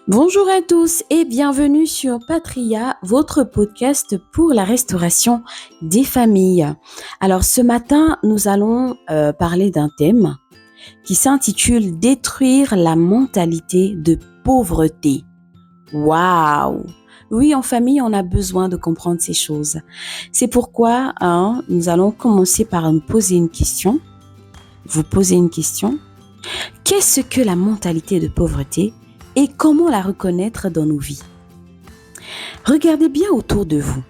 Bonjour à tous et bienvenue sur Patria, votre podcast pour la restauration des familles. Alors ce matin, nous allons parler d'un thème qui s'intitule Détruire la mentalité de pauvreté. Waouh! Oui, en famille, on a besoin de comprendre ces choses. C'est pourquoi nous allons commencer par nous poser une question. Vous posez une question. Qu'est-ce que la mentalité de pauvreté et comment la reconnaître dans nos vies? Regardez bien autour de vous.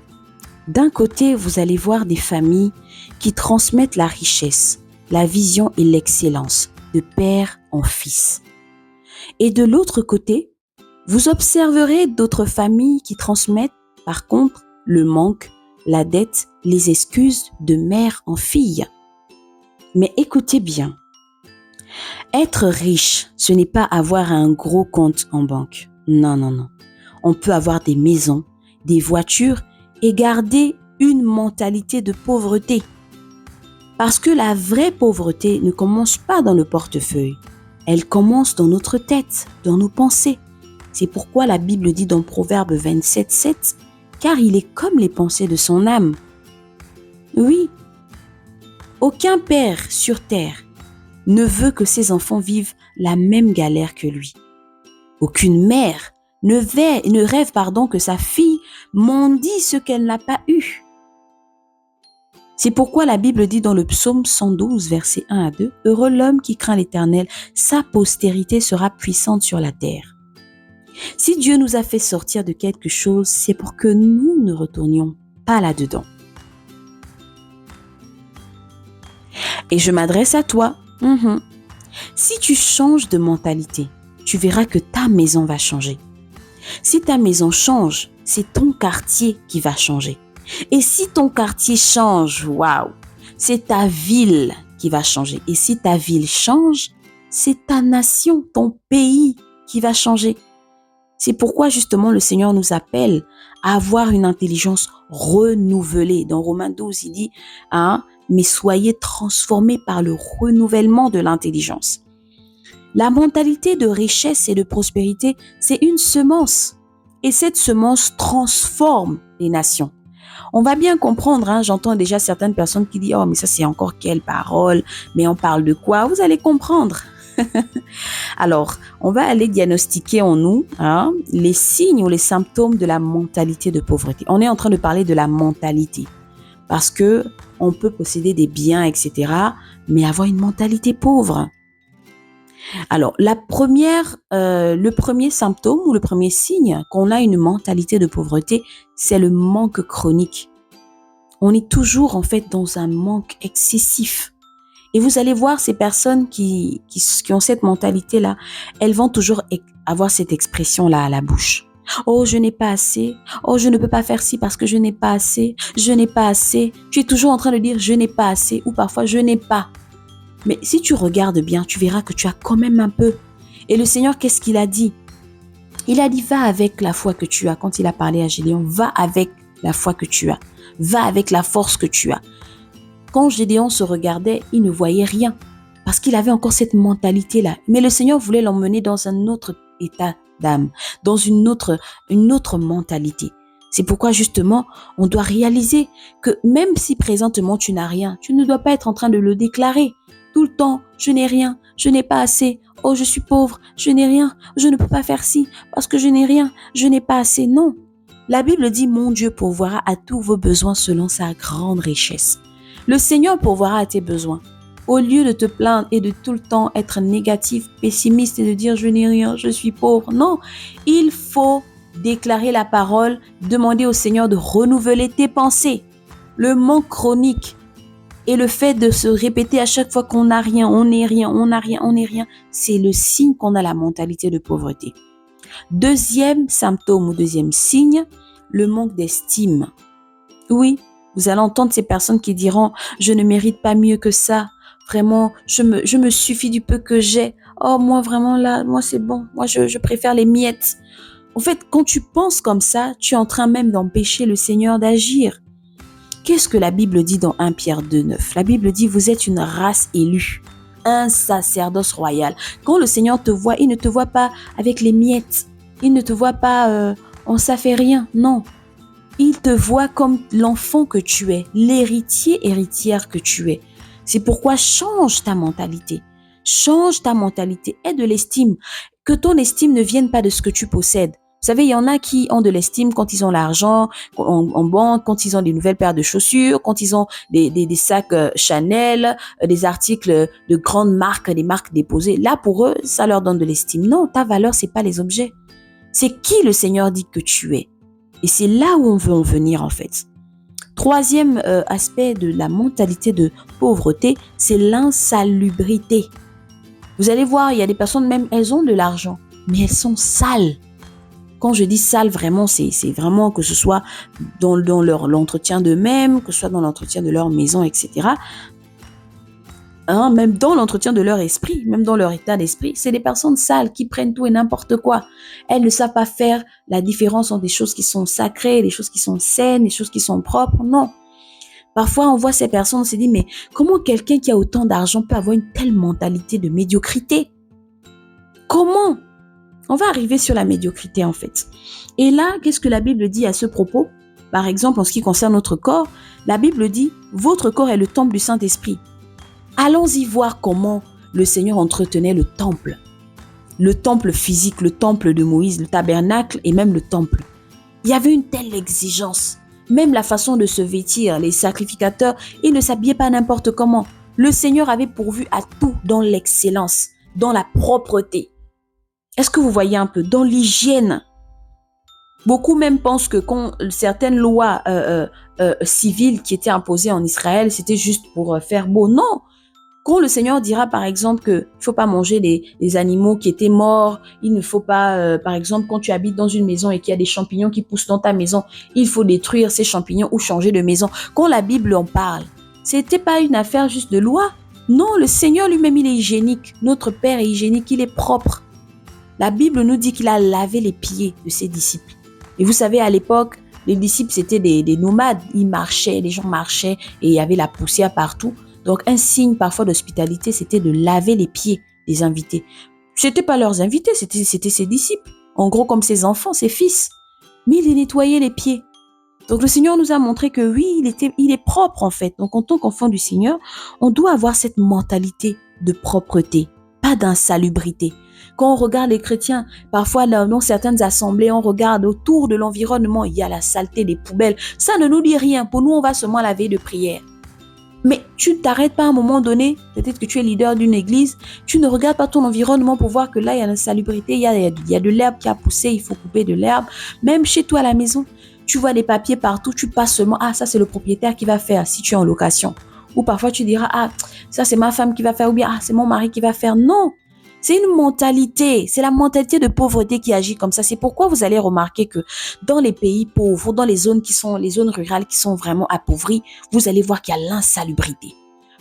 D'un côté, vous allez voir des familles qui transmettent la richesse, la vision et l'excellence de père en fils. Et de l'autre côté, vous observerez d'autres familles qui transmettent, par contre, le manque, la dette, les excuses de mère en fille. Mais écoutez bien. Être riche, ce n'est pas avoir un gros compte en banque. Non, non, non. On peut avoir des maisons, des voitures et garder une mentalité de pauvreté. Parce que la vraie pauvreté ne commence pas dans le portefeuille. Elle commence dans notre tête, dans nos pensées. C'est pourquoi la Bible dit dans Proverbe 27:7, « Car il est comme les pensées de son âme. » Oui, aucun père sur terre ne veut que ses enfants vivent la même galère que lui. Aucune mère ne rêve que sa fille mendie ce qu'elle n'a pas eu. C'est pourquoi la Bible dit dans le psaume 112, versets 1 à 2, « Heureux l'homme qui craint l'Éternel, sa postérité sera puissante sur la terre. » Si Dieu nous a fait sortir de quelque chose, c'est pour que nous ne retournions pas là-dedans. Et je m'adresse à toi. Si tu changes de mentalité, tu verras que ta maison va changer. Si ta maison change, c'est ton quartier qui va changer. Et si ton quartier change, waouh, c'est ta ville qui va changer. Et si ta ville change, c'est ta nation, ton pays qui va changer. C'est pourquoi justement le Seigneur nous appelle à avoir une intelligence renouvelée. Dans Romains 12, il dit, mais soyez transformés par le renouvellement de l'intelligence. La mentalité de richesse et de prospérité, c'est une semence. Et cette semence transforme les nations. On va bien comprendre, j'entends déjà certaines personnes qui disent « Oh, mais ça c'est encore quelle parole, mais on parle de quoi ?» Vous allez comprendre. Alors, on va aller diagnostiquer en nous les signes ou les symptômes de la mentalité de pauvreté. On est en train de parler de la mentalité. Parce que on peut posséder des biens, etc., mais avoir une mentalité pauvre. Alors, le premier symptôme ou le premier signe qu'on a une mentalité de pauvreté, c'est le manque chronique. On est toujours en fait dans un manque excessif. Et vous allez voir ces personnes qui ont cette mentalité-là, elles vont toujours avoir cette expression-là à la bouche. Oh, je n'ai pas assez. Oh, je ne peux pas faire ci parce que je n'ai pas assez. Je n'ai pas assez. Tu es toujours en train de dire je n'ai pas assez ou parfois je n'ai pas. Mais si tu regardes bien, tu verras que tu as quand même un peu. Et le Seigneur, qu'est-ce qu'il a dit? Il a dit va avec la foi que tu as. Quand il a parlé à Gédéon, va avec la foi que tu as. Va avec la force que tu as. Quand Gédéon se regardait, il ne voyait rien parce qu'il avait encore cette mentalité-là. Mais le Seigneur voulait l'emmener dans un autre état d'âme, dans une autre mentalité. C'est pourquoi justement, on doit réaliser que même si présentement tu n'as rien, tu ne dois pas être en train de le déclarer. Tout le temps, je n'ai rien, je n'ai pas assez, oh je suis pauvre, je n'ai rien, je ne peux pas faire ci parce que je n'ai rien, je n'ai pas assez. Non, la Bible dit mon Dieu pourvoira à tous vos besoins selon sa grande richesse. Le Seigneur pourvoira à tes besoins. Au lieu de te plaindre et de tout le temps être négatif, pessimiste et de dire je n'ai rien, je suis pauvre. Non, il faut déclarer la parole, demander au Seigneur de renouveler tes pensées. Le manque chronique et le fait de se répéter à chaque fois qu'on n'a rien, on n'est rien, on n'a rien, on n'est rien, c'est le signe qu'on a la mentalité de pauvreté. Deuxième symptôme ou deuxième signe, le manque d'estime. Oui, vous allez entendre ces personnes qui diront « Je ne mérite pas mieux que ça. Vraiment, je me suffis du peu que j'ai. Oh, moi vraiment là, moi c'est bon. Moi je préfère les miettes. » En fait, quand tu penses comme ça, tu es en train même d'empêcher le Seigneur d'agir. Qu'est-ce que la Bible dit dans 1 Pierre 2:9? La Bible dit « Vous êtes une race élue, un sacerdoce royal. » Quand le Seigneur te voit, il ne te voit pas avec les miettes. Il ne te voit pas on ça fait rien, non. Il te voit comme l'enfant que tu es, l'héritier, héritière que tu es. C'est pourquoi change ta mentalité. Change ta mentalité, aie de l'estime. Que ton estime ne vienne pas de ce que tu possèdes. Vous savez, il y en a qui ont de l'estime quand ils ont l'argent en banque, quand ils ont des nouvelles paires de chaussures, quand ils ont des sacs Chanel, des articles de grandes marques, des marques déposées. Là, pour eux, ça leur donne de l'estime. Non, ta valeur, c'est pas les objets. C'est qui le Seigneur dit que tu es. Et c'est là où on veut en venir en fait. Troisième aspect de la mentalité de pauvreté, c'est l'insalubrité. Vous allez voir, il y a des personnes, même elles ont de l'argent, mais elles sont sales. Quand je dis sales, vraiment, c'est vraiment que ce soit dans l'entretien d'eux-mêmes, que ce soit dans l'entretien de leur maison, etc. Même dans l'entretien de leur esprit, même dans leur état d'esprit, c'est des personnes sales qui prennent tout et n'importe quoi. Elles ne savent pas faire la différence entre des choses qui sont sacrées, des choses qui sont saines, des choses qui sont propres. Non. Parfois, on voit ces personnes, on se dit, mais comment quelqu'un qui a autant d'argent peut avoir une telle mentalité de médiocrité? Comment? On va arriver sur la médiocrité en fait. Et là, qu'est-ce que la Bible dit à ce propos? Par exemple, en ce qui concerne notre corps, la Bible dit, votre corps est le temple du Saint-Esprit. Allons-y voir comment le Seigneur entretenait le temple physique, le temple de Moïse, le tabernacle et même le temple. Il y avait une telle exigence. Même la façon de se vêtir, les sacrificateurs, ils ne s'habillaient pas n'importe comment. Le Seigneur avait pourvu à tout dans l'excellence, dans la propreté. Est-ce que vous voyez un peu? Dans l'hygiène. Beaucoup même pensent que quand certaines lois civiles qui étaient imposées en Israël, c'était juste pour faire beau. Non! Quand le Seigneur dira par exemple qu'il ne faut pas manger des animaux qui étaient morts, il ne faut pas, par exemple, quand tu habites dans une maison et qu'il y a des champignons qui poussent dans ta maison, il faut détruire ces champignons ou changer de maison. Quand la Bible en parle, c'était pas une affaire juste de loi. Non, le Seigneur lui-même, il est hygiénique. Notre Père est hygiénique, il est propre. La Bible nous dit qu'il a lavé les pieds de ses disciples. Et vous savez, à l'époque, les disciples, c'était des nomades. Ils marchaient, les gens marchaient et il y avait la poussière partout. Donc, un signe parfois d'hospitalité, c'était de laver les pieds des invités. C'était pas leurs invités, c'était ses disciples. En gros, comme ses enfants, ses fils. Mais il les nettoyait les pieds. Donc, le Seigneur nous a montré que oui, il est propre en fait. Donc, en tant qu'enfant du Seigneur, on doit avoir cette mentalité de propreté, pas d'insalubrité. Quand on regarde les chrétiens, parfois dans certaines assemblées, on regarde autour de l'environnement, il y a la saleté des poubelles. Ça ne nous dit rien. Pour nous, on va seulement à la veille de prière. Mais tu ne t'arrêtes pas à un moment donné, peut-être que tu es leader d'une église, tu ne regardes pas ton environnement pour voir que là, il y a l'insalubrité, il y a de l'herbe qui a poussé, il faut couper de l'herbe. Même chez toi à la maison, tu vois des papiers partout, tu passes seulement, ça c'est le propriétaire qui va faire si tu es en location. Ou parfois tu diras, ça c'est ma femme qui va faire, ou bien c'est mon mari qui va faire. Non, c'est une mentalité, c'est la mentalité de pauvreté qui agit comme ça. C'est pourquoi vous allez remarquer que dans les pays pauvres, dans les zones rurales qui sont vraiment appauvries, vous allez voir qu'il y a l'insalubrité.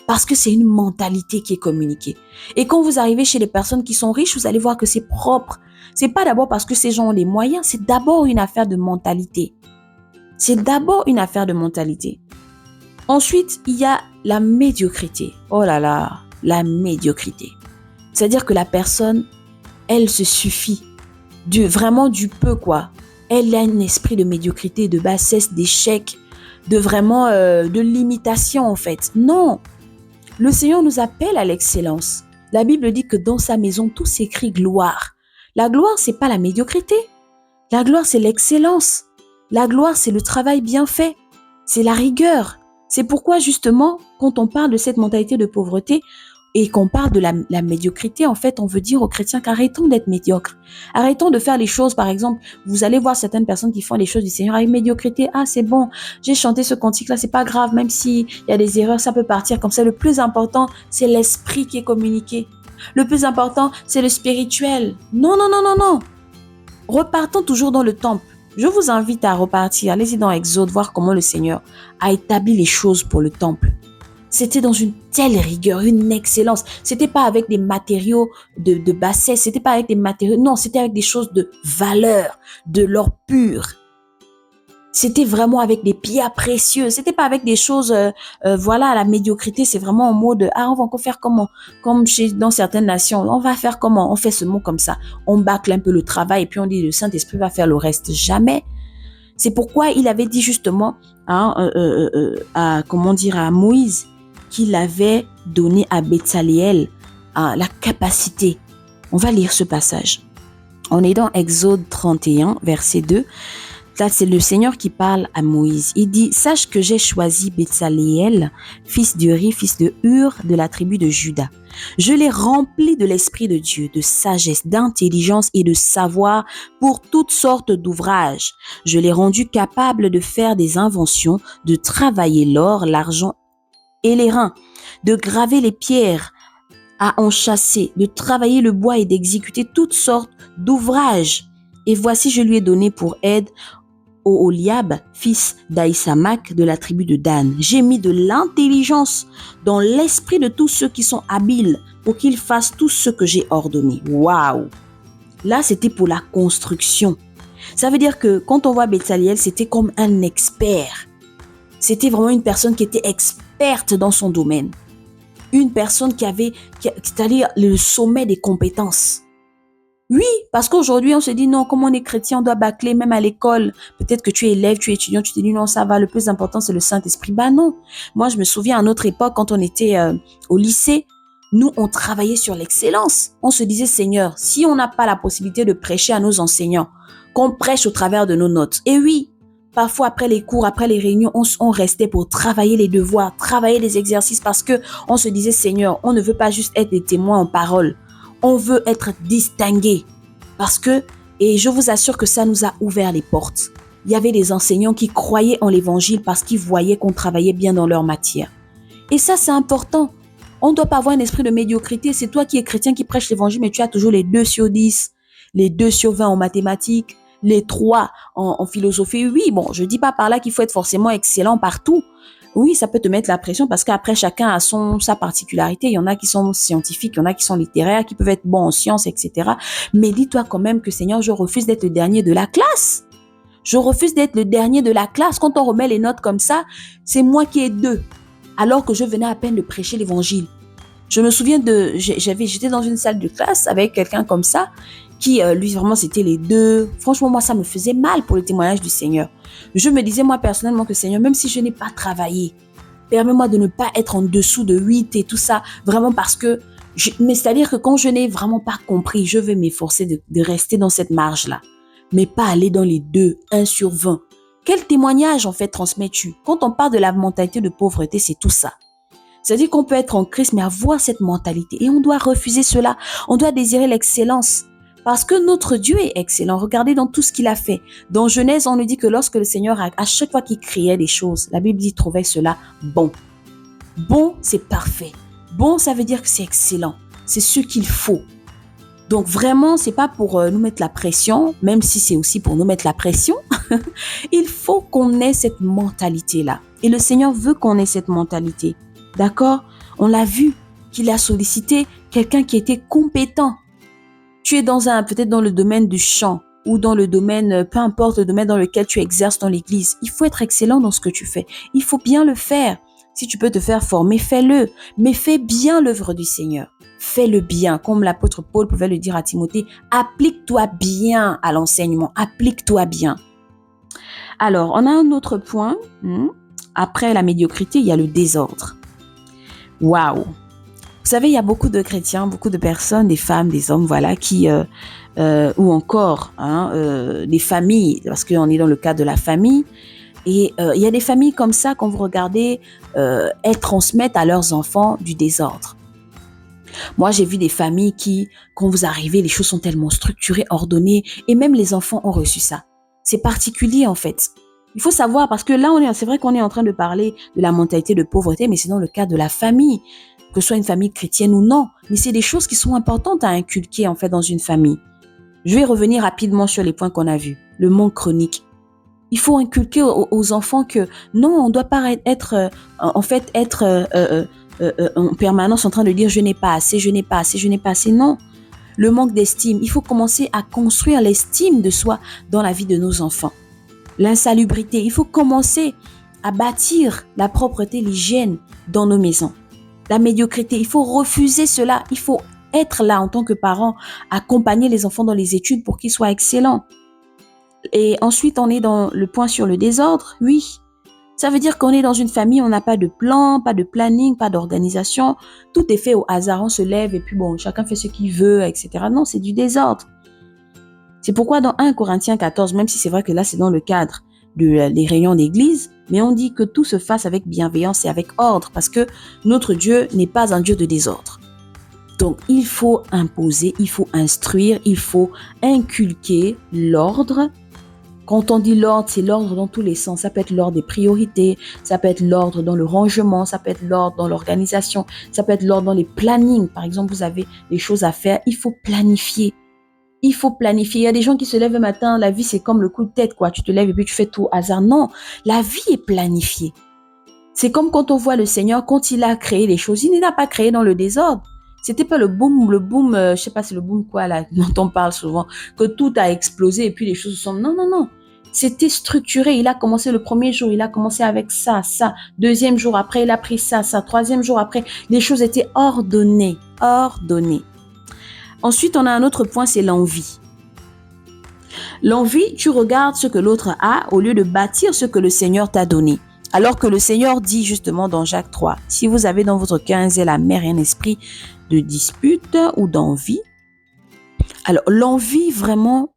Parce que c'est une mentalité qui est communiquée. Et quand vous arrivez chez les personnes qui sont riches, vous allez voir que c'est propre. C'est pas d'abord parce que ces gens ont les moyens, c'est d'abord une affaire de mentalité. C'est d'abord une affaire de mentalité. Ensuite, il y a la médiocrité. Oh là là, la médiocrité. C'est-à-dire que la personne, elle se suffit vraiment du peu quoi. Elle a un esprit de médiocrité, de bassesse, d'échec, de limitation en fait. Non, le Seigneur nous appelle à l'excellence. La Bible dit que dans sa maison, tout s'écrit gloire. La gloire, c'est pas la médiocrité. La gloire, c'est l'excellence. La gloire, c'est le travail bien fait. C'est la rigueur. C'est pourquoi justement, quand on parle de cette mentalité de pauvreté, et qu'on parle de la médiocrité, en fait, on veut dire aux chrétiens qu'arrêtons d'être médiocres. Arrêtons de faire les choses, par exemple, vous allez voir certaines personnes qui font les choses du Seigneur avec médiocrité. C'est bon, j'ai chanté ce cantique-là, c'est pas grave, même s'il y a des erreurs, ça peut partir comme ça. Le plus important, c'est l'esprit qui est communiqué. Le plus important, c'est le spirituel. Non, non, non, non, non. Repartons toujours dans le temple. Je vous invite à repartir, allez-y dans Exode, voir comment le Seigneur a établi les choses pour le temple. C'était dans une telle rigueur, une excellence. C'était pas avec des matériaux de bassesse, c'était pas avec des matériaux, non, c'était avec des choses de valeur, de l'or pur. C'était vraiment avec des pierres précieuses. C'était pas avec des choses, voilà, la médiocrité, c'est vraiment en mode, ah, on va encore faire comment? Comme dans certaines nations, on va faire comment? On fait ce mot comme ça. On bâcle un peu le travail et puis on dit le Saint-Esprit va faire le reste. Jamais. C'est pourquoi il avait dit justement, hein, comment dire, à Moïse, qu'il avait donné à Betsaléel la capacité. On va lire ce passage. On est dans Exode 31, verset 2. Là, c'est le Seigneur qui parle à Moïse. Il dit, sache que j'ai choisi Betsaléel, fils d'Uri, fils de Hur, de la tribu de Juda. Je l'ai rempli de l'Esprit de Dieu, de sagesse, d'intelligence et de savoir pour toutes sortes d'ouvrages. Je l'ai rendu capable de faire des inventions, de travailler l'or, l'argent et les reins, de graver les pierres à enchâsser, de travailler le bois et d'exécuter toutes sortes d'ouvrages. Et voici, je lui ai donné pour aide Oholiab, fils d'Aïsamak de la tribu de Dan. J'ai mis de l'intelligence dans l'esprit de tous ceux qui sont habiles pour qu'ils fassent tout ce que j'ai ordonné. Waouh! Là, c'était pour la construction. Ça veut dire que quand on voit Betsaléel, c'était comme un expert. C'était vraiment une personne qui était experte dans son domaine. Une personne c'est-à-dire le sommet des compétences. Oui, parce qu'aujourd'hui, on se dit non, comme on est chrétien, on doit bâcler même à l'école. Peut-être que tu es élève, tu es étudiant, tu te dis non, ça va, le plus important, c'est le Saint-Esprit. Bah non. Moi, je me souviens à notre époque, quand on était au lycée, nous, on travaillait sur l'excellence. On se disait, Seigneur, si on n'a pas la possibilité de prêcher à nos enseignants, qu'on prêche au travers de nos notes. Et oui, parfois, après les cours, après les réunions, on restait pour travailler les devoirs, travailler les exercices parce que on se disait, Seigneur, on ne veut pas juste être des témoins en parole. On veut être distingué parce que, et je vous assure que ça nous a ouvert les portes. Il y avait des enseignants qui croyaient en l'évangile parce qu'ils voyaient qu'on travaillait bien dans leur matière. Et ça, c'est important. On ne doit pas avoir un esprit de médiocrité. C'est toi qui es chrétien qui prêche l'évangile, mais tu as toujours les 2 sur 10, les 2 sur 20 en mathématiques, les 3 en philosophie. Oui, bon, je dis pas par là qu'il faut être forcément excellent partout. Oui, ça peut te mettre la pression parce qu'après, chacun a sa particularité. Il y en a qui sont scientifiques, il y en a qui sont littéraires, qui peuvent être bons en sciences, etc. Mais dis-toi quand même que Seigneur, je refuse d'être le dernier de la classe. Je refuse d'être le dernier de la classe. Quand on remet les notes comme ça, c'est moi qui ai 2. Alors que je venais à peine de prêcher l'évangile. Je me souviens j'étais dans une salle de classe avec quelqu'un comme ça, qui, lui, vraiment, c'était les 2. Franchement, moi, ça me faisait mal pour le témoignage du Seigneur. Je me disais, moi, personnellement, que Seigneur, même si je n'ai pas travaillé, permets-moi de ne pas être en dessous de 8 et tout ça, vraiment parce que, mais c'est-à-dire que quand je n'ai vraiment pas compris, je vais m'efforcer de rester dans cette marge-là, mais pas aller dans les 2, 1 sur 20. Quel témoignage, en fait, transmets-tu? Quand on parle de la mentalité de pauvreté, c'est tout ça. C'est-à-dire qu'on peut être en Christ, mais avoir cette mentalité. Et on doit refuser cela. On doit désirer l'excellence. Parce que notre Dieu est excellent. Regardez dans tout ce qu'il a fait. Dans Genèse, on nous dit que lorsque le Seigneur, à chaque fois qu'il créait des choses, la Bible dit trouvait cela bon. Bon, c'est parfait. Bon, ça veut dire que c'est excellent. C'est ce qu'il faut. Donc vraiment, c'est pas pour nous mettre la pression, même si c'est aussi pour nous mettre la pression. Il faut qu'on ait cette mentalité-là. Et le Seigneur veut qu'on ait cette mentalité. D'accord? On l'a vu qu'il a sollicité quelqu'un qui était compétent. Tu es peut-être dans le domaine du chant ou dans le domaine, peu importe le domaine dans lequel tu exerces dans l'église. Il faut être excellent dans ce que tu fais. Il faut bien le faire. Si tu peux te faire former, fais-le. Mais fais bien l'œuvre du Seigneur. Fais-le bien. Comme l'apôtre Paul pouvait le dire à Timothée, applique-toi bien à l'enseignement. Applique-toi bien. Alors, on a un autre point. Après la médiocrité, il y a le désordre. Waouh! Vous savez, il y a beaucoup de chrétiens, beaucoup de personnes, des femmes, des hommes, voilà, qui, ou encore des familles, parce qu'on est dans le cadre de la famille, et il y a des familles comme ça, quand vous regardez, elles transmettent à leurs enfants du désordre. Moi, j'ai vu des familles qui, quand vous arrivez, les choses sont tellement structurées, ordonnées, et même les enfants ont reçu ça. C'est particulier, en fait. Il faut savoir, parce que là, c'est vrai qu'on est en train de parler de la mentalité de pauvreté, mais c'est dans le cadre de la famille, que ce soit une famille chrétienne ou non. Mais c'est des choses qui sont importantes à inculquer, en fait, dans une famille. Je vais revenir rapidement sur les points qu'on a vus. Le manque chronique. Il faut inculquer aux enfants que non, on ne doit pas être en permanence en train de dire je n'ai pas assez, je n'ai pas assez, je n'ai pas assez. Non. Le manque d'estime. Il faut commencer à construire l'estime de soi dans la vie de nos enfants. l'insalubrité. Il faut commencer à bâtir la propreté, l'hygiène dans nos maisons. La médiocrité, il faut refuser cela. Il faut être là en tant que parent, accompagner les enfants dans les études pour qu'ils soient excellents. Et ensuite, on est dans le point sur le désordre. Oui, ça veut dire qu'on est dans une famille, on n'a pas de plan, pas de planning, pas d'organisation. Tout est fait au hasard, on se lève et puis bon, chacun fait ce qu'il veut, etc. Non, c'est du désordre. C'est pourquoi dans 1 Corinthiens 14, même si c'est vrai que là c'est dans le cadre des réunions d'église, mais on dit que tout se fasse avec bienveillance et avec ordre parce que notre Dieu n'est pas un Dieu de désordre. Donc il faut imposer, il faut instruire, il faut inculquer l'ordre. Quand on dit l'ordre, c'est l'ordre dans tous les sens. Ça peut être l'ordre des priorités, ça peut être l'ordre dans le rangement, ça peut être l'ordre dans l'organisation, ça peut être l'ordre dans les plannings. Par exemple, vous avez des choses à faire, il faut planifier. Il faut planifier. Il y a des gens qui se lèvent le matin, la vie c'est comme le coup de tête, quoi. Tu te lèves et puis tu fais tout au hasard. Non, la vie est planifiée. C'est comme quand on voit le Seigneur, quand il a créé les choses, il ne l'a pas créé dans le désordre. C'était pas le boom, je sais pas, c'est le boom quoi là, dont on parle souvent, que tout a explosé et puis les choses sont... Non, non, non. C'était structuré. Il a commencé le premier jour, il a commencé avec ça, ça. Deuxième jour après, il a pris ça, ça. Troisième jour après, les choses étaient ordonnées, ordonnées. Ensuite, on a un autre point, c'est l'envie. L'envie, tu regardes ce que l'autre a au lieu de bâtir ce que le Seigneur t'a donné. Alors que le Seigneur dit justement dans Jacques 3, si vous avez dans votre cœur un zèle amer et un esprit de dispute ou d'envie, alors l'envie vraiment,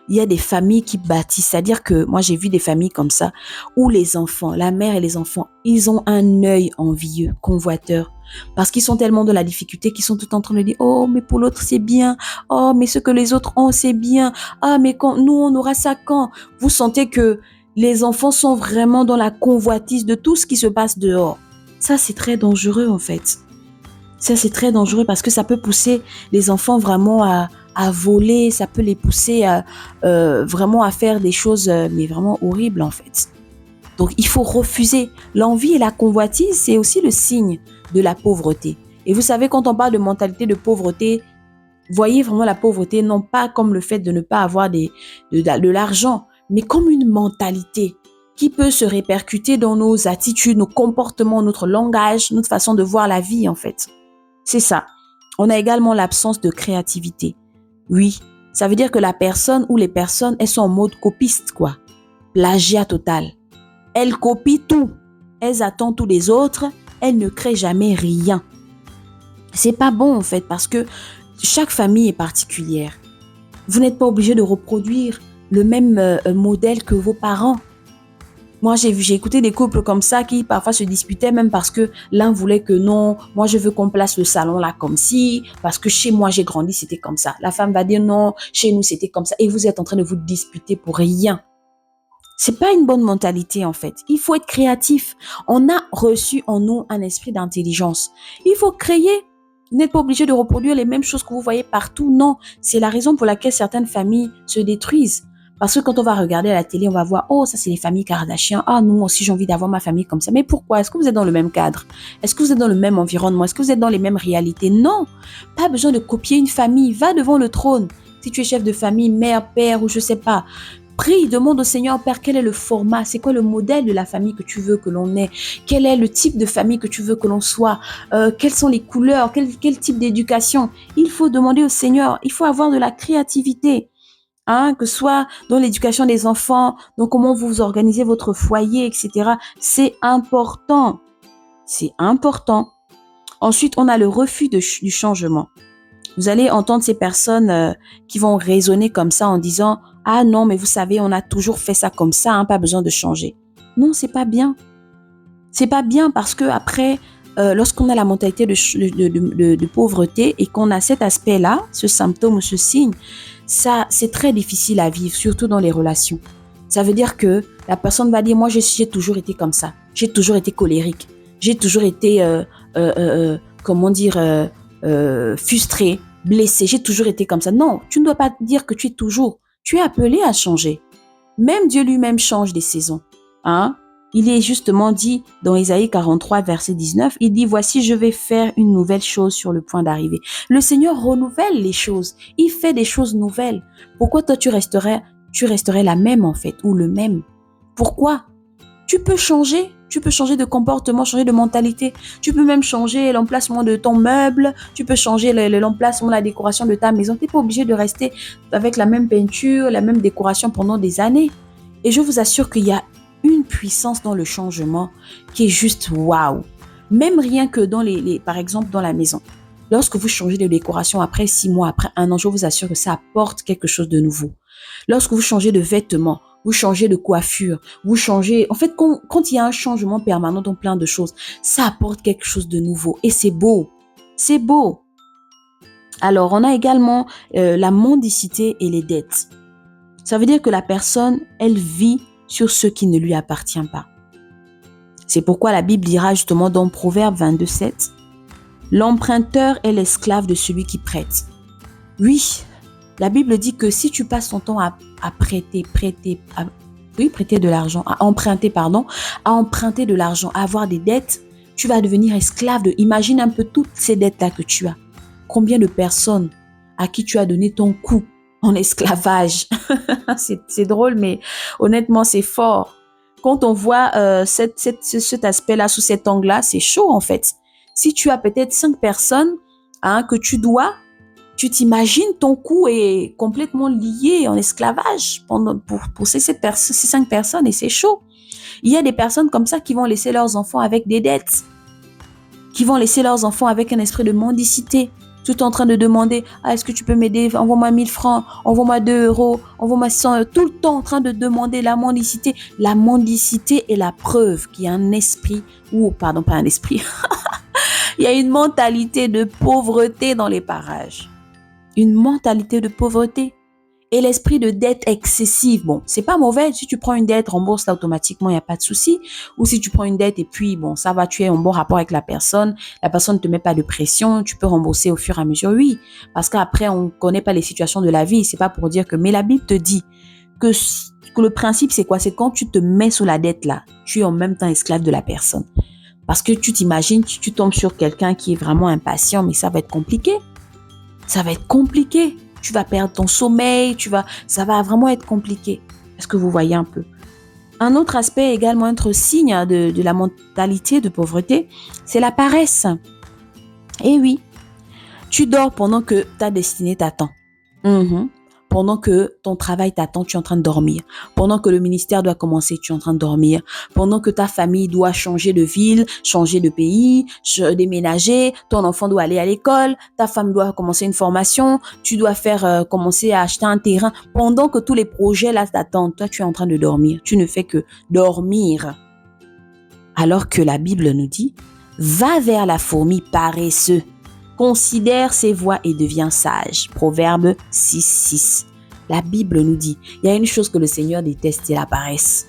il y a des familles qui bâtissent, c'est-à-dire que moi j'ai vu des familles comme ça où les enfants, la mère et les enfants, ils ont un œil envieux, convoiteur. Parce qu'ils sont tellement dans la difficulté qu'ils sont tout en train de dire « Oh, mais pour l'autre, c'est bien. Oh, mais ce que les autres ont, c'est bien. Ah, mais quand nous, on aura ça quand ?» Vous sentez que les enfants sont vraiment dans la convoitise de tout ce qui se passe dehors. Ça, c'est très dangereux, en fait. Ça, c'est très dangereux parce que ça peut pousser les enfants vraiment à voler. Ça peut les pousser vraiment à faire des choses, mais vraiment horribles, en fait. Donc, il faut refuser. L'envie et la convoitise, c'est aussi le signe de la pauvreté. Et vous savez, quand on parle de mentalité de pauvreté, voyez vraiment la pauvreté, non pas comme le fait de ne pas avoir de l'argent, mais comme une mentalité qui peut se répercuter dans nos attitudes, nos comportements, notre langage, notre façon de voir la vie, en fait. C'est ça. On a également l'absence de créativité. Oui, ça veut dire que la personne ou les personnes, elles sont en mode copiste, quoi. Plagiat total. Elles copient tout. Elles attendent tous les autres. Elles ne créent jamais rien. C'est pas bon, en fait, parce que chaque famille est particulière. Vous n'êtes pas obligé de reproduire le même modèle que vos parents. Moi, j'ai écouté des couples comme ça qui parfois se disputaient même parce que l'un voulait que non, moi je veux qu'on place le salon là comme ci, parce que chez moi j'ai grandi, c'était comme ça. La femme va dire non, chez nous c'était comme ça. Et vous êtes en train de vous disputer pour rien. C'est pas une bonne mentalité en fait. Il faut être créatif. On a reçu en nous un esprit d'intelligence. Il faut créer. Vous n'êtes pas obligé de reproduire les mêmes choses que vous voyez partout. Non, c'est la raison pour laquelle certaines familles se détruisent. Parce que quand on va regarder à la télé, on va voir, oh, ça c'est les familles Kardashian. Ah, nous aussi j'ai envie d'avoir ma famille comme ça. Mais pourquoi? Est-ce que vous êtes dans le même cadre? Est-ce que vous êtes dans le même environnement? Est-ce que vous êtes dans les mêmes réalités? Non, pas besoin de copier une famille. Va devant le trône. Si tu es chef de famille, mère, père ou je sais pas, prie, demande au Seigneur, Père, quel est le format? C'est quoi le modèle de la famille que tu veux que l'on ait? Quel est le type de famille que tu veux que l'on soit? Quelles sont les couleurs? Quel type d'éducation? Il faut demander au Seigneur. Il faut avoir de la créativité. Que ce soit dans l'éducation des enfants, dans comment vous organisez votre foyer, etc. C'est important. C'est important. Ensuite, on a le refus du changement. Vous allez entendre ces personnes qui vont raisonner comme ça en disant « Ah non, mais vous savez, on a toujours fait ça comme ça, pas besoin de changer. » Non, c'est pas bien. C'est pas bien parce que après, lorsqu'on a la mentalité de pauvreté et qu'on a cet aspect-là, ce symptôme ou ce signe, ça, c'est très difficile à vivre, surtout dans les relations. Ça veut dire que la personne va dire, moi, j'ai toujours été comme ça. J'ai toujours été colérique. J'ai toujours été, frustrée, blessée. J'ai toujours été comme ça. Non, tu ne dois pas dire que tu es toujours. Tu es appelé à changer. Même Dieu lui-même change des saisons. Il est justement dit dans Ésaïe 43, verset 19, il dit « Voici, je vais faire une nouvelle chose sur le point d'arriver. » Le Seigneur renouvelle les choses. Il fait des choses nouvelles. Pourquoi toi, tu resterais la même en fait, ou le même? Pourquoi? Tu peux changer de comportement, changer de mentalité. Tu peux même changer l'emplacement de ton meuble. Tu peux changer l'emplacement, la décoration de ta maison. Tu n'es pas obligé de rester avec la même peinture, la même décoration pendant des années. Et je vous assure qu'il y a une puissance dans le changement qui est juste waouh. Même rien que par exemple dans la maison. Lorsque vous changez de décoration après 6 mois, après 1 an, je vous assure que ça apporte quelque chose de nouveau. Lorsque vous changez de vêtements, vous changez de coiffure, vous changez... En fait, quand il y a un changement permanent dans plein de choses, ça apporte quelque chose de nouveau. Et c'est beau. C'est beau. Alors, on a également la mendicité et les dettes. Ça veut dire que la personne, elle vit sur ce qui ne lui appartient pas. C'est pourquoi la Bible dira justement dans Proverbe 22:7, « L'emprunteur est l'esclave de celui qui prête. » Oui, la Bible dit que si tu passes ton temps à prêter de l'argent, à emprunter de l'argent, à avoir des dettes, tu vas devenir esclave de... Imagine un peu toutes ces dettes-là que tu as. Combien de personnes à qui tu as donné ton coup en esclavage? C'est drôle, mais honnêtement, c'est fort. Quand on voit cet aspect-là sous cet angle-là, c'est chaud en fait. Si tu as peut-être 5 personnes que tu dois, tu t'imagines ton coup est complètement lié en esclavage pour ces 5 personnes et c'est chaud. Il y a des personnes comme ça qui vont laisser leurs enfants avec des dettes, qui vont laisser leurs enfants avec un esprit de mendicité, tout en train de demander « Ah, est-ce que tu peux m'aider? Envoie-moi 1000 francs, envoie-moi 2 euros, envoie-moi 100 euros. » Tout le temps en train de demander la mendicité. La mendicité est la preuve qu'il y a un esprit, pas un esprit, il y a une mentalité de pauvreté dans les parages. Une mentalité de pauvreté et l'esprit de dette excessive. Bon, c'est pas mauvais. Si tu prends une dette, rembourse-la automatiquement, il n'y a pas de souci. Ou si tu prends une dette et puis, bon, ça va, tu es en bon rapport avec la personne ne te met pas de pression, tu peux rembourser au fur et à mesure, oui. Parce qu'après, on connaît pas les situations de la vie, c'est pas pour dire que... Mais la Bible te dit que le principe, c'est quoi? C'est quand tu te mets sous la dette là, tu es en même temps esclave de la personne. Parce que tu t'imagines, tu tombes sur quelqu'un qui est vraiment impatient, mais ça va être compliqué. Ça va être compliqué. Tu vas perdre ton sommeil, ça va vraiment être compliqué. Est-ce que vous voyez un peu? Un autre aspect également, un autre signe de la mentalité de pauvreté, c'est la paresse. Eh oui, tu dors pendant que ta destinée t'attend. Pendant que ton travail t'attend, tu es en train de dormir. Pendant que le ministère doit commencer, tu es en train de dormir. Pendant que ta famille doit changer de ville, changer de pays, déménager, ton enfant doit aller à l'école, ta femme doit commencer une formation, tu dois commencer à acheter un terrain. Pendant que tous les projets là t'attendent, toi tu es en train de dormir. Tu ne fais que dormir. Alors que la Bible nous dit, va vers la fourmi paresseux. Considère ses voies et deviens sage. Proverbe 6:6. La Bible nous dit, il y a une chose que le Seigneur déteste, c'est la paresse.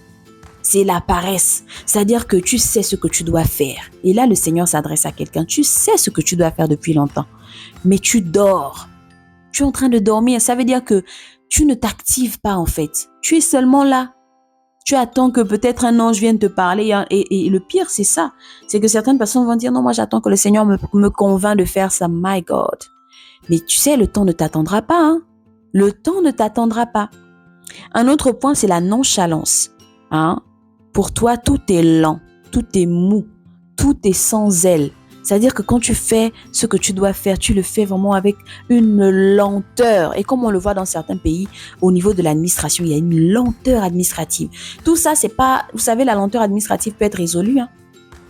C'est la paresse. C'est-à-dire que tu sais ce que tu dois faire. Et là, le Seigneur s'adresse à quelqu'un. Tu sais ce que tu dois faire depuis longtemps. Mais tu dors. Tu es en train de dormir. Ça veut dire que tu ne t'actives pas en fait. Tu es seulement là. Tu attends que peut-être un ange vienne te parler. Et le pire, c'est ça. C'est que certaines personnes vont dire, non, moi j'attends que le Seigneur me convainc de faire ça. My God. Mais tu sais, le temps ne t'attendra pas. Hein? Le temps ne t'attendra pas. Un autre point, c'est la nonchalance. Hein? Pour toi, tout est lent, tout est mou, tout est sans zèle. C'est-à-dire que quand tu fais ce que tu dois faire, tu le fais vraiment avec une lenteur. Et comme on le voit dans certains pays, au niveau de l'administration, il y a une lenteur administrative. Tout ça, c'est pas... Vous savez, la lenteur administrative peut être résolue. Hein?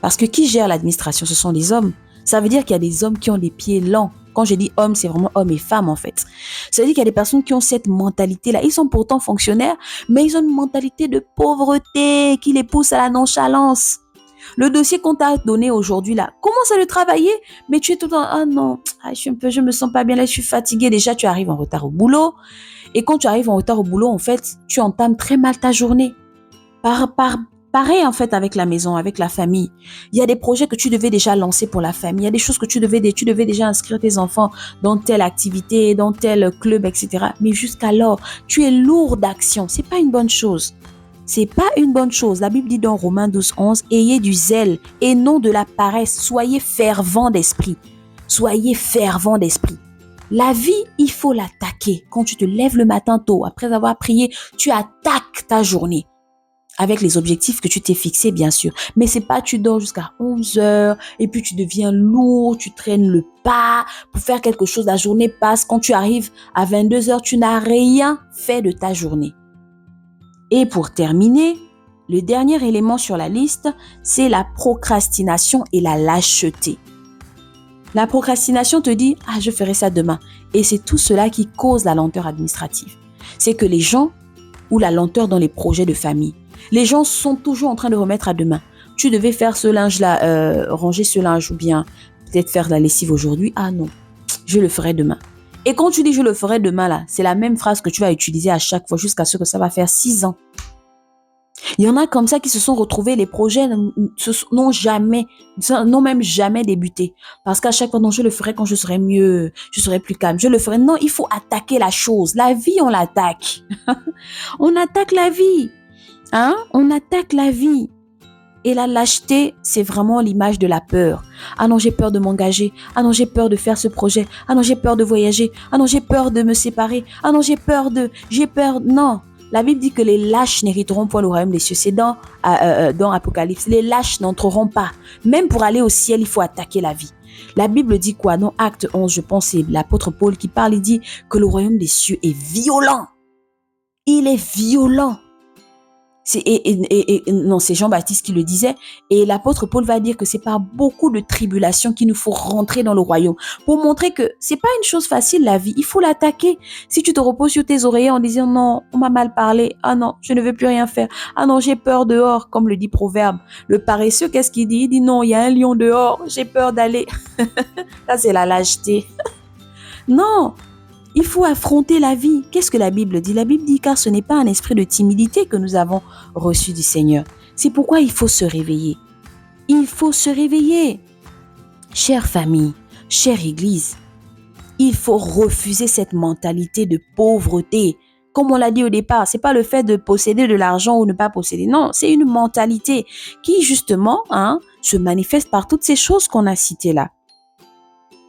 Parce que qui gère l'administration? Ce sont les hommes. Ça veut dire qu'il y a des hommes qui ont des pieds lents. Quand je dis hommes, c'est vraiment hommes et femmes en fait. Ça veut dire qu'il y a des personnes qui ont cette mentalité-là. Ils sont pourtant fonctionnaires, mais ils ont une mentalité de pauvreté qui les pousse à la nonchalance. Le dossier qu'on t'a donné aujourd'hui là, commence à le travailler, mais tu es tout le temps, ah non, je me sens pas bien là, je suis fatiguée. Déjà, tu arrives en retard au boulot. Et quand tu arrives en retard au boulot, en fait, tu entames très mal ta journée. Pareil en fait avec la maison, avec la famille. Il y a des projets que tu devais déjà lancer pour la famille. Il y a des choses que tu devais déjà inscrire tes enfants dans telle activité, dans tel club, etc. Mais jusqu'alors, tu es lourd d'action. C'est pas une bonne chose. C'est pas une bonne chose. La Bible dit dans Romains 12:11, ayez du zèle et non de la paresse. Soyez fervents d'esprit. Soyez fervents d'esprit. La vie, il faut l'attaquer. Quand tu te lèves le matin tôt, après avoir prié, tu attaques ta journée. avec les objectifs que tu t'es fixés, bien sûr. Mais c'est pas tu dors jusqu'à 11 heures et puis tu deviens lourd, tu traînes le pas pour faire quelque chose. La journée passe. Quand tu arrives à 22 heures, tu n'as rien fait de ta journée. Et pour terminer, le dernier élément sur la liste, c'est la procrastination et la lâcheté. La procrastination te dit « Ah, je ferai ça demain ». Et c'est tout cela qui cause la lenteur administrative. C'est que les gens ou la lenteur dans les projets de famille, les gens sont toujours en train de remettre à demain. Tu devais faire ce linge-là, ranger ce linge ou bien peut-être faire la lessive aujourd'hui. Ah non, je le ferai demain. Et quand tu dis « je le ferai demain », là, c'est la même phrase que tu vas utiliser à chaque fois jusqu'à ce que ça va faire 6 ans. Il y en a comme ça qui se sont retrouvés, les projets n'ont même jamais débuté. Parce qu'à chaque fois, non, je le ferai quand je serai mieux, je serai plus calme, je le ferai. Non, il faut attaquer la chose. La vie, on l'attaque. On attaque la vie. Hein? On attaque la vie. Et la lâcheté, c'est vraiment l'image de la peur. Ah non, j'ai peur de m'engager. Ah non, j'ai peur de faire ce projet. Ah non, j'ai peur de voyager. Ah non, j'ai peur de me séparer. Ah non, j'ai peur. Non. La Bible dit que les lâches n'hériteront point le royaume des cieux. C'est dans Apocalypse. Les lâches n'entreront pas. Même pour aller au ciel, il faut attaquer la vie. La Bible dit quoi? Dans Acte 11, je pense, c'est l'apôtre Paul qui parle. Il dit que le royaume des cieux est violent. Il est violent. Non, c'est Jean-Baptiste qui le disait. Et l'apôtre Paul va dire que c'est par beaucoup de tribulations qu'il nous faut rentrer dans le royaume. Pour montrer que c'est pas une chose facile, la vie. Il faut l'attaquer. Si tu te reposes sur tes oreillers en disant non, on m'a mal parlé. Ah non, je ne veux plus rien faire. Ah non, j'ai peur dehors, comme le dit Proverbe. Le paresseux, qu'est-ce qu'il dit? Il dit non, il y a un lion dehors. J'ai peur d'aller. Ça, c'est la lâcheté. Non. Il faut affronter la vie. Qu'est-ce que la Bible dit? La Bible dit car ce n'est pas un esprit de timidité que nous avons reçu du Seigneur. C'est pourquoi il faut se réveiller. Il faut se réveiller. Chère famille, chère Église, il faut refuser cette mentalité de pauvreté. Comme on l'a dit au départ, c'est pas le fait de posséder de l'argent ou ne pas posséder. Non, c'est une mentalité qui justement se manifeste par toutes ces choses qu'on a citées là.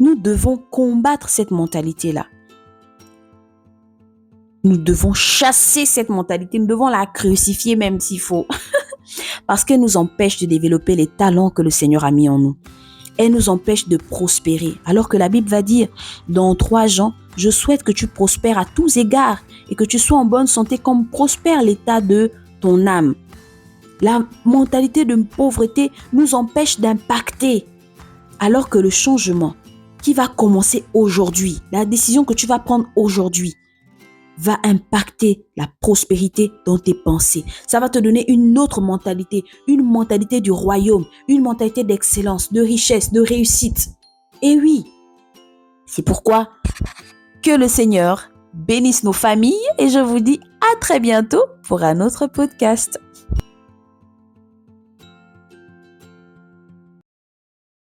Nous devons combattre cette mentalité-là. Nous devons chasser cette mentalité, nous devons la crucifier même s'il faut. Parce qu'elle nous empêche de développer les talents que le Seigneur a mis en nous. Elle nous empêche de prospérer. Alors que la Bible va dire, dans 3 Jean, je souhaite que tu prospères à tous égards et que tu sois en bonne santé comme prospère l'état de ton âme. La mentalité de pauvreté nous empêche d'impacter. Alors que le changement qui va commencer aujourd'hui, la décision que tu vas prendre aujourd'hui, va impacter la prospérité dans tes pensées. Ça va te donner une autre mentalité, une mentalité du royaume, une mentalité d'excellence, de richesse, de réussite. Et oui, c'est pourquoi que le Seigneur bénisse nos familles et je vous dis à très bientôt pour un autre podcast.